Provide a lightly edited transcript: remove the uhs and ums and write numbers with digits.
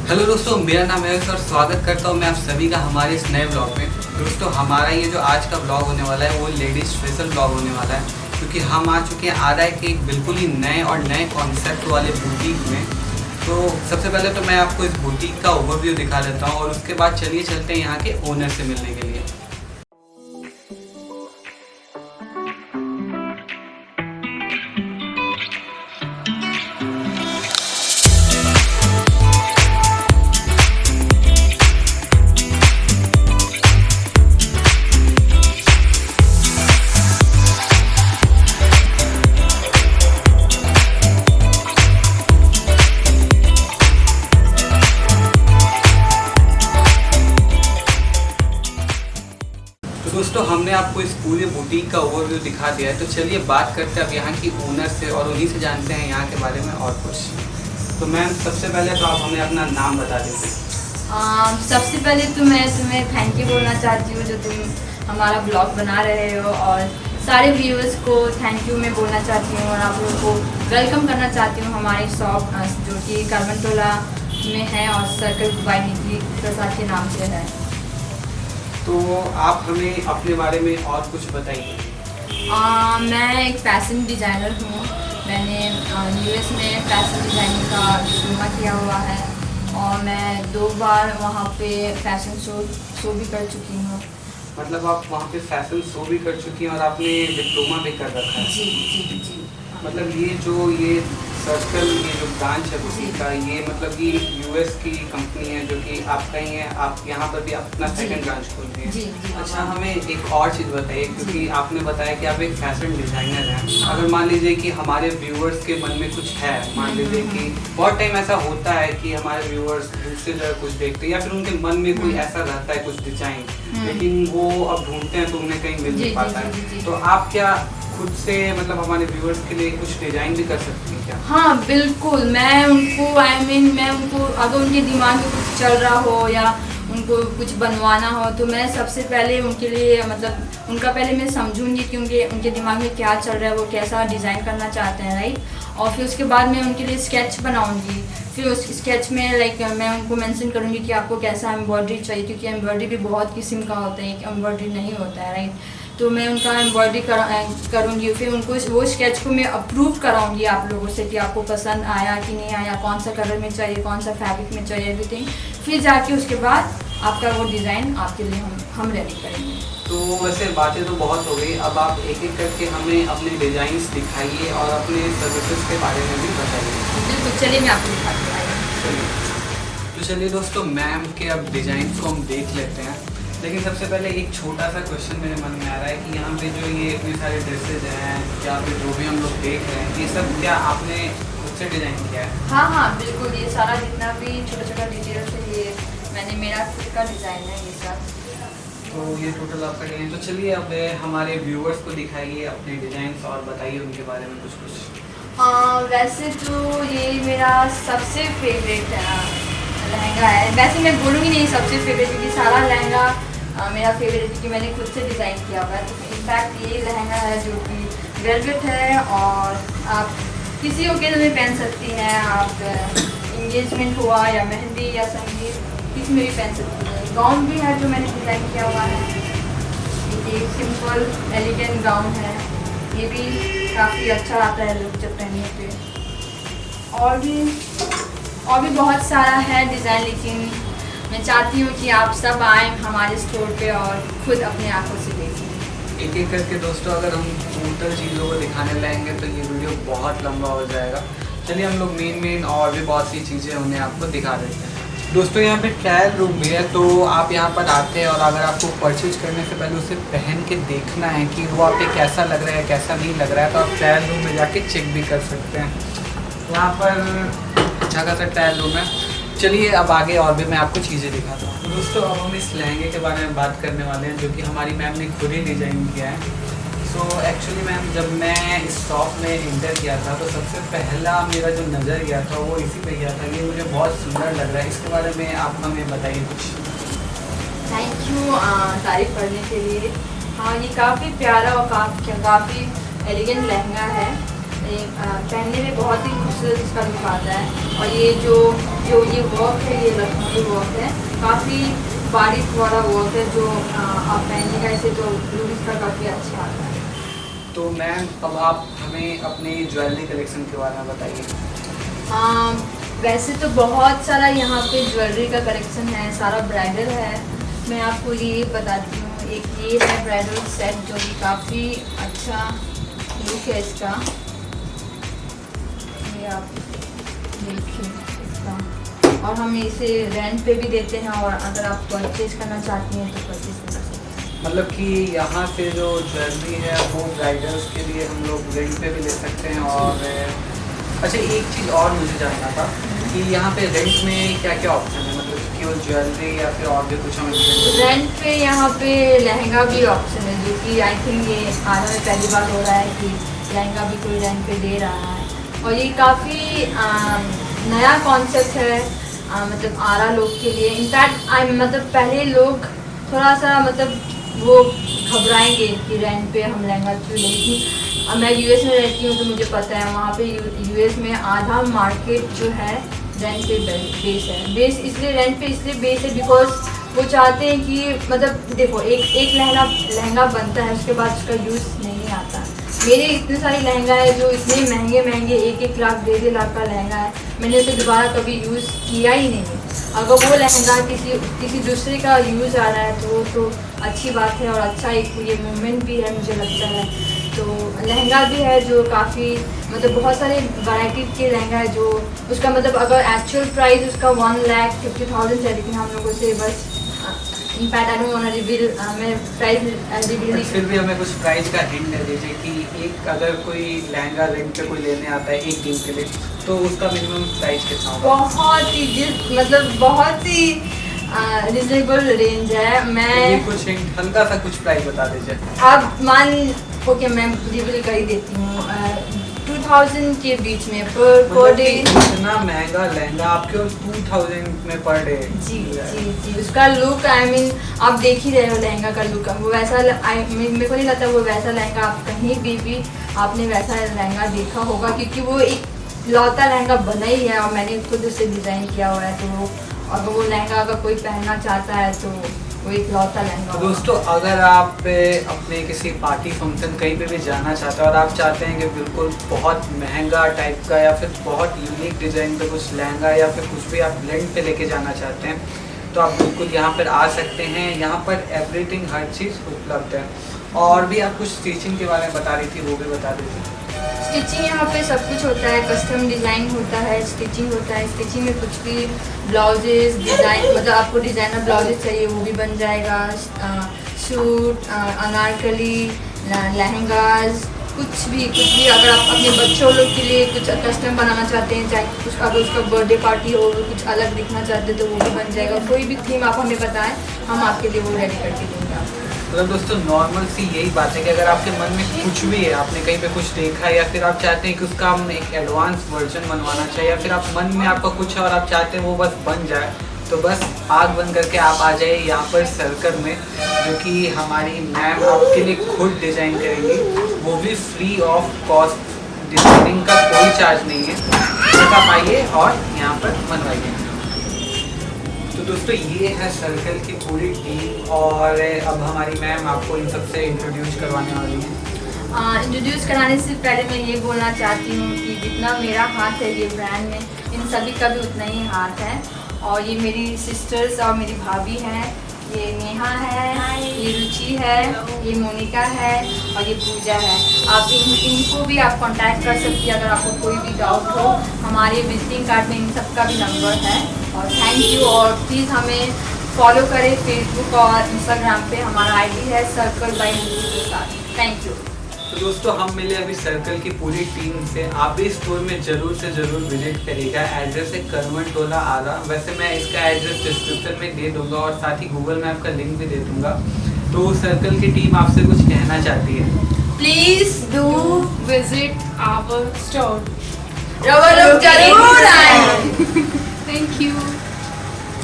Hello दोस्तों, मेरा नाम है और स्वागत करता हूँ मैं आप सभी का हमारे इस नए ब्लॉग में। दोस्तों, हमारा ये जो आज का ब्लॉग होने वाला है वो लेडीज स्पेशल ब्लॉग होने वाला है, क्योंकि हम आ चुके हैं आरा के एक बिल्कुल ही नए और नए कॉन्सेप्ट वाले बुटीक में। तो सबसे पहले तो मैं आपको इस बुटीक का ओवरव्यू दिखा देता हूँ और उसके बाद चलिए चलते हैं यहाँ के ओनर से मिलने के लिए। दोस्तों, हमने आपको इस पूरे बुटीक का ओवरव्यू दिखा दिया है, तो चलिए बात करते हैं अब यहाँ की ओनर से और उन्हीं से जानते हैं यहाँ के बारे में और कुछ। तो मैम, सबसे पहले तो आप हमें अपना नाम बता देते हैं। सबसे पहले तो मैं तुम्हें थैंक यू बोलना चाहती हूँ जो तुम हमारा ब्लॉग बना रहे हो, और सारे व्यूअर्स को थैंक यू मैं बोलना चाहती हूँ और आप लोगों को वेलकम करना चाहती हूँ हमारी शॉप जो कि करवनटोला में है और सर्कल बाय निकी प्रसाद के नाम से है। तो आप हमें अपने बारे में और कुछ बताइए। मैं एक फैशन डिज़ाइनर हूँ। मैंने यूएस में फैशन डिज़ाइनिंग का डिप्लोमा किया हुआ है और मैं 2 बार वहाँ पे फैशन शो भी कर चुकी हूँ। मतलब आप वहाँ पे फैशन शो भी कर चुकी हैं और आपने डिप्लोमा भी कर रखा है। जी जी जी। मतलब ये सर्कल, ये जो ब्रांच है बुटीक का, ये मतलब कि यूएस की कंपनी है जो कि आपका ही है। आप यहाँ पर भी अपना सेकंड ब्रांच खोल रही हैं। अच्छा, हमें एक और चीज़ बताइए, क्योंकि आपने बताया कि आप एक फैशन डिज़ाइनर हैं। अगर मान लीजिए कि हमारे व्यूअर्स के मन में कुछ है, मान लीजिए कि बहुत टाइम ऐसा होता है कि हमारे व्यूअर्स दूसरी जगह कुछ देखते हैं या फिर उनके मन में कोई ऐसा रहता है कुछ डिजाइन, लेकिन वो अब ढूंढते हैं तो उन्हें कहीं मिल नहीं पाता है, तो आप क्या खुद से मतलब हमारे व्यूअर्स के लिए कुछ डिजाइन भी कर सकती हैं क्या? हाँ बिल्कुल, मैं उनको मैं उनको अगर उनके दिमाग में कुछ चल रहा हो या उनको कुछ बनवाना हो तो मैं सबसे पहले उनके लिए मतलब उनका पहले मैं समझूंगी कि उनके दिमाग में क्या चल रहा है, वो कैसा डिज़ाइन करना चाहते हैं, राइट। और फिर उसके बाद मैं उनके लिए स्केच बनाऊंगी। फिर उस स्केच में मैं उनको मेंशन करूंगी कि आपको कैसा एम्ब्रॉयडरी चाहिए, क्योंकि एम्ब्रॉयडरी भी बहुत किस्म का होता है, एक एम्ब्रॉयडरी नहीं होता है, राइट। तो मैं उनका एम्ब्रॉयडरी करूँगी। फिर उनको वो स्केच को मैं अप्रूव कराऊंगी आप लोगों से कि आपको पसंद आया कि नहीं आया, कौन सा कलर में चाहिए, कौन सा फैब्रिक में चाहिए, एवरीथिंग। फिर जाके उसके बाद आपका वो डिज़ाइन आपके लिए हम रेडी करेंगे। तो वैसे बातें तो बहुत हो गई, अब आप एक एक करके हमें अपने डिज़ाइंस दिखाइए और अपने सर्विसेज के बारे में भी बताइए। बिल्कुल, चलिए मैं आपको दिखाती हूँ। तो चलिए दोस्तों, मैम के अब डिज़ाइंस को हम देख लेते हैं, लेकिन सबसे पहले एक छोटा सा क्वेश्चन मेरे मन में आ रहा है कि यहाँ पे जो ये इतने सारे ड्रेसेज हैं या फिर जो भी हम लोग देख रहे हैं, ये सब क्या आपने खुद से डिज़ाइन किया है? हाँ बिल्कुल, ये सारा जितना भी छोटा छोटा डिटेल्स है ये मैंने मेरा खुद का डिज़ाइन है ये सब। तो ये टोटल आपका डिज़ाइन। तो चलिए अब हमारे व्यूअर्स को दिखाइए अपने डिज़ाइंस और बताइए उनके बारे में कुछ। वैसे तो ये मेरा सबसे फेवरेट लहंगा है। वैसे मैं बोलूँगी नहीं सबसे फेवरेट, क्योंकि सारा लहंगा मेरा फेवरेट है, क्योंकि मैंने खुद से डिज़ाइन किया हुआ है। इनफैक्ट ये लहंगा है जो कि वेलवेट है और आप किसी ओकेजन में पहन सकती हैं। आप इंगेजमेंट हुआ या मेहंदी या संगीत, किसी में भी पहन सकती हैं। गाउन भी है जो मैंने डिज़ाइन किया हुआ है, ये सिंपल एलिगेंट गाउन है, ये भी काफ़ी अच्छा आता है लुक जब पहनने पे। और भी बहुत सारा है डिज़ाइन, लेकिन मैं चाहती हूँ कि आप सब आएँ हमारे स्टोर पे और खुद अपनी आंखों से देखें। एक एक करके दोस्तों अगर हम टोटल चीज़ों को दिखाने लगेंगे तो ये वीडियो बहुत लंबा हो जाएगा। चलिए हम लोग मेन और भी बहुत सी चीज़ें उन्हें आपको दिखा देते हैं। दोस्तों, यहाँ पे ट्रायल रूम भी है, तो आप यहाँ पर आते हैं और अगर आपको परचेज करने से पहले उसे पहन के देखना है कि वो आप पे कैसा लग रहा है कैसा नहीं लग रहा है, तो आप ट्रायल रूम में जाके चेक भी कर सकते हैं। यहाँ पर अच्छा खासा ट्रायल रूम है। चलिए अब आगे और भी मैं आपको चीज़ें दिखाता हूँ। दोस्तों, अब हम इस लहंगे के बारे में बात करने वाले हैं जो कि हमारी मैम ने खुद ही डिज़ाइन किया है। सो एक्चुअली मैम, जब मैं इस शॉप में इंटर किया था तो सबसे पहला मेरा जो नज़र गया था वो इसी पे गया था कि मुझे बहुत सुंदर लग रहा है। इसके बारे में आप हमें बताइए कुछ। थैंक यू तारीफ करने के लिए। हाँ, ये काफ़ी प्यारा और काफ़ी एलिगेंट लहंगा है। पहनने में बहुत ही खूबसूरत इसका लुक आता है। और ये जो ये वर्क है, ये लखनऊ वर्क है, काफ़ी बारीक वाला वर्क है, जो आप पहनने का इसे तो लुक इसका काफ़ी अच्छा आता है। तो मैम अब आप हमें अपने ज्वेलरी कलेक्शन के बारे में बताइए। वैसे तो बहुत सारा यहाँ पे ज्वेलरी का कलेक्शन है, सारा ब्राइडल है। मैं आपको ये बताती हूँ, एक ये है ब्राइडल सेट जो कि काफ़ी अच्छा लुक है इसका। ये आप देखिए इसका, और हम इसे रेंट पे भी देते हैं, और अगर आप परचेज करना चाहती हैं तो परचेज कर सकते हैं। मतलब कि यहाँ पे जो ज्वेलरी है वो ब्राइडल्स के लिए हम लोग रेंट पे भी ले सकते हैं। और अच्छा, एक चीज़ और मुझे जानना था कि यहाँ पे रेंट में क्या क्या ऑप्शन है, मतलब कि वो ज्वेलरी या फिर और भी कुछ हमें रेंट पे यहाँ पे लहंगा भी ऑप्शन है, जो कि आई थिंक ये आने में पहली बार हो रहा है कि लहंगा भी कोई रेंट पे दे रहा है। और ये काफ़ी नया कॉन्सेप्ट है, मतलब आरा लोग के लिए। इनफैक्ट मतलब पहले लोग थोड़ा सा मतलब वो घबराएंगे कि रेंट पे हम लहंगा क्यों लेंगे। अब मैं यूएस में रहती हूँ तो मुझे पता है वहाँ पे यूएस में आधा मार्केट जो है रेंट पे बेस है। बेस इसलिए रेंट पे इसलिए बेस है बिकॉज वो चाहते हैं कि मतलब देखो एक लहंगा बनता है, उसके बाद उसका यूज़ नहीं आता। मेरे इतने सारे लहंगा है जो इतने महंगे महंगे 1-1 लाख 1.5 लाख का लहंगा है, मैंने उसे दोबारा कभी यूज़ किया ही नहीं है। अगर वो लहंगा किसी दूसरे का यूज़ आ रहा है तो वो तो अच्छी बात है, और अच्छा एक ये मूवमेंट भी है मुझे लगता है। तो लहंगा भी है जो काफ़ी मतलब बहुत सारे वैरायटी के लहंगा है, जो उसका मतलब अगर एक्चुअल प्राइस उसका 1,50,000 है, लेकिन हम लोगों से बस in fact I don't want to reveal, मैं प्राइस रिवील नहीं। फिर भी हमें कुछ प्राइस का हिंट दे दीजिए कि एक अगर कोई लहंगा रेंट पे कोई लेने आता है एक दिन के लिए तो उसका मिनिमम प्राइस कितना होगा? बहुत ही मतलब बहुत ही रिजनेबल रेंज है। मैं कुछ हल्का सा कुछ प्राइस बता दीजिए। आप ओके मैं रिवील कर ही देती हूँ, 2000 के बीच में पर डे। इतना महंगा लहंगा आपके 2000 में पर डे? जी जी जी, उसका लुक आई मीन आप देख ही रहे हो लहंगा का लुक, वो वैसा मेरे को नहीं लगता वो वैसा लहंगा आप कहीं भी आपने वैसा लहंगा देखा होगा, क्योंकि वो एक लौता लहंगा बना ही है और मैंने खुद उसे डिज़ाइन किया हुआ है। तो अगर वो लहंगा अगर कोई पहनना चाहता है तो वो एक लौता लहंगा। तो दोस्तों अगर आप अपने किसी पार्टी फंक्शन कहीं पे भी जाना चाहते हैं और आप चाहते हैं कि बिल्कुल बहुत महंगा टाइप का या फिर बहुत यूनिक डिज़ाइन पे कुछ लहंगा या फिर कुछ भी आप रेंट पे लेके जाना चाहते हैं तो आप बिल्कुल यहाँ पर आ सकते हैं। यहाँ पर एवरीथिंग हर चीज़ उपलब्ध है। और भी आप कुछ स्टिचिंग के बारे में बता रही थी, वो भी बता दीजिए। स्टिचिंग यहाँ पे सब कुछ होता है, कस्टम डिज़ाइन होता है, स्टिचिंग होता है। स्टिचिंग में कुछ भी ब्लाउजेज डिज़ाइन मतलब आपको डिज़ाइनर ब्लाउजेज चाहिए वो भी बन जाएगा, सूट, अनारकली, लहंगाज, कुछ भी अगर आप अपने बच्चों लोग के लिए कुछ कस्टम बनाना चाहते हैं, चाहे कुछ अगर उसका बर्थडे पार्टी हो कुछ अलग दिखना चाहते हैं तो वो भी बन जाएगा। कोई भी थीम आप हमें बताएं, हम आपके लिए वो रेडी करके देंगे आपको। मतलब दोस्तों नॉर्मल सी यही बात है कि अगर आपके मन में कुछ भी है, आपने कहीं पे कुछ देखा या फिर आप चाहते हैं कि उसका हम एक एडवांस वर्जन बनवाना चाहिए या फिर आप मन में आपका कुछ है और आप चाहते हैं वो बस बन जाए, तो बस आग बंद करके आप आ जाइए यहाँ पर सर्कल में, जो कि हमारी मैम आपके लिए खुद डिज़ाइन करेंगी, वो भी फ्री ऑफ कॉस्ट। डिज़ाइनिंग का कोई चार्ज नहीं है, बस आप आइए और यहाँ पर बनवाइए। तो दोस्तों ये है सर्कल की पूरी टीम और अब हमारी मैम आपको इन सबसे इंट्रोड्यूस करवाने वाली है। इंट्रोड्यूस कराने से पहले मैं ये बोलना चाहती हूँ कि जितना मेरा हाथ है ये ब्रांड में, इन सभी का भी उतना ही हाथ है। और ये मेरी सिस्टर्स और मेरी भाभी हैं, ये नेहा है, ये रुचि है, ये मोनिका है और ये पूजा है। आप इनको भी आप कांटेक्ट कर सकती हैं अगर आपको कोई भी डाउट हो। हमारे विजिटिंग कार्ड में इन सब का भी नंबर है। और थैंक यू, और प्लीज़ हमें फॉलो करें फेसबुक और इंस्टाग्राम पे, हमारा आईडी है सर्कल बाय मुझे के साथ। Thank you. तो दोस्तों हम मिले अभी सर्कल की पूरी टीम से। आप भी स्टोर में ज़रूर से ज़रूर विजिट करिएगा। एड्रेस है करवन टोला आरा। वैसे मैं इसका एड्रेस डिस्क्रिप्शन में दे दूंगा और साथ ही गूगल मैप का लिंक भी दे दूंगा। तो सर्कल की टीम आपसे कुछ कहना चाहती है। Please do visit our store. जरूर आए। Thank you.